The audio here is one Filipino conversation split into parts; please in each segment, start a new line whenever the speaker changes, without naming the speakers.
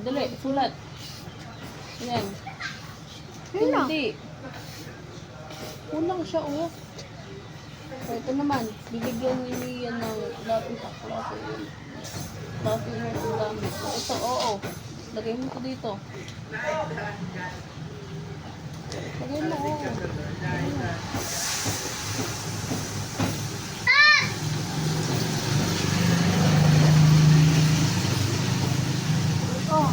Dali, sulat. Ayan. Hindi. Kulang siya, oh. So, ito naman. Bibigyan niyo yan ng lapis at klase. Klase mo ang gamit. So, ito, oo. Lagay mo ito dito. Lagay mo, oo. Lagay mo. Oh.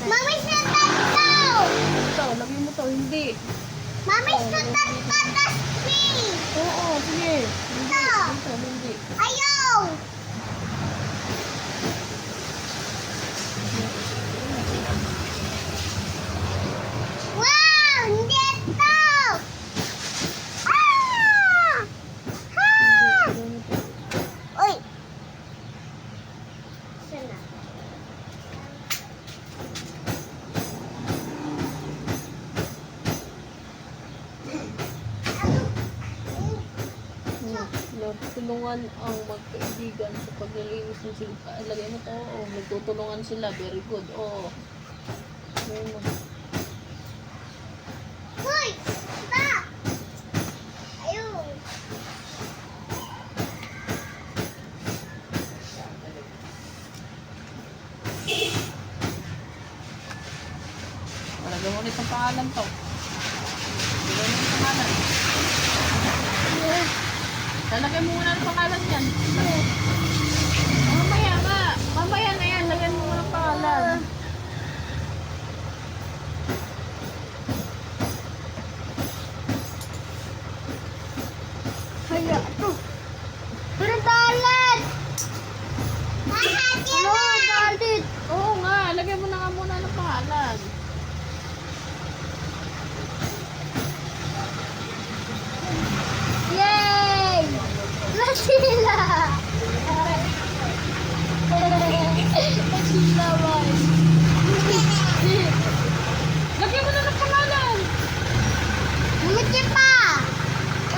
Mami, sundan daw!
Ito, lagay mo to. Hindi.
Mami, sundan patas me!
Oo, sige. Hindi. Dito, hindi.
Ayaw! Wow! Hindi ito! Ah! Ah! Uy! Sana.
Tulungan ang magkaibigan sa paglilinis ng silpa. Lagay mo to. Oh, nagtutulungan sila. Very good. Oh. Lagay mo.
Uy! Stop! Ayaw!
Lagay mo ulit ang pangalan to. Lagay mo ang pangalan. Lalagay mo muna ang pangalan yan. Mamaya nga. Mamaya na yan. Lagyan mo muna ang pangalan.
Kaya ito. Pero dalat! Ano, dalit?
Oo nga. Lagay mo na nga muna ang pangalan.
Yay! Nasila! Nasila boy.
Lagyan mo na ng pangalan.
Umichi pa!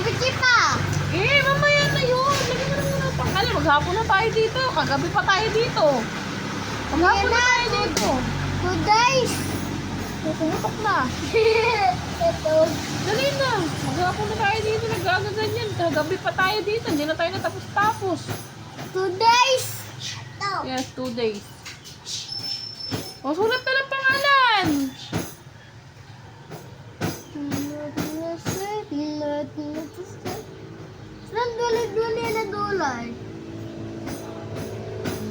Umichi pa!
Eh, mamaya na yun. Lagyan mo na muna ang pangalan. Maghapon na tayo dito. Kagabi pa tayo dito. Maghapon na tayo dito.
2 days!
Pumutok na.
Ito.
Dali na. Maghapon na tayo dito. Nagagaganyan. Kagabi pa tayo dito. Hindi na tayo natapos-tapos.
2 days! Ito.
Yes, 2 days. O, sulat na ng pangalan.
Saan duli-duli na dulay?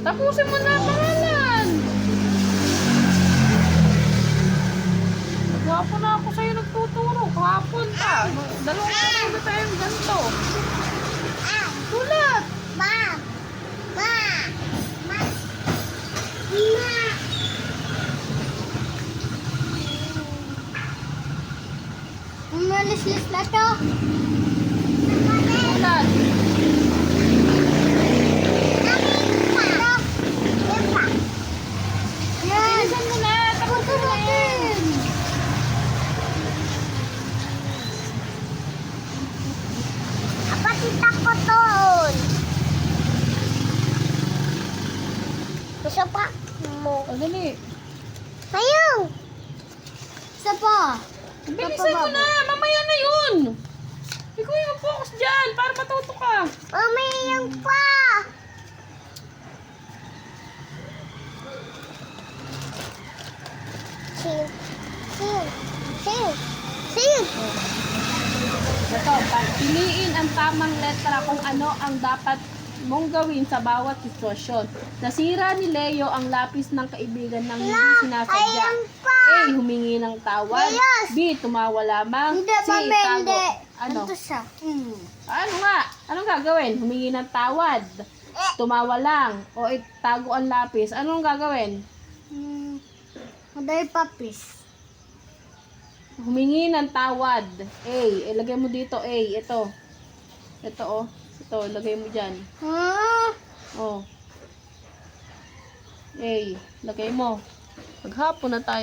Tapusin mo na ang pangalan. Maghapon na ako sa'yo nagtuturo. Kahapon pa. Dalawang araw na tayong ganito.
Ah!
Sulat.
Ma! Ma! Ma! Ma! Umalis-lis na to.
Sulat. Bilisan mo na. Tapusin mo yan.
Apatita ko ton. Gusto pa mo.
O, dali.
Ayaw! Isa pa.
Bilisan mo na. Mamaya na yun. Ikaw yung focus dyan para matuto ka.
Umayang pa. Sing. Sing. Sing. Sing.
Ito, piliin ang tamang letra kung ano ang dapat mong gawin sa bawat sitwasyon. Nasira ni Leo ang lapis ng kaibigan ng hindi sinasadya.
Ayan pa.
A. Humingi ng tawad.
Yes.
B. Tumawa lamang.
Hindi,
C.
mami,
Tago.
hindi.
Ano?
Ito siya.
Ano nga? Anong gagawin? Humingi ng tawad. Tumawa lang. O itago ang lapis. Anong gagawin?
Maday papis.
Humingi ng tawad. A. Ilagay mo dito A. Ito. Ito oh. Ito. Ilagay mo dyan. Oh. A. Lagay mo. Maghapon na tayo.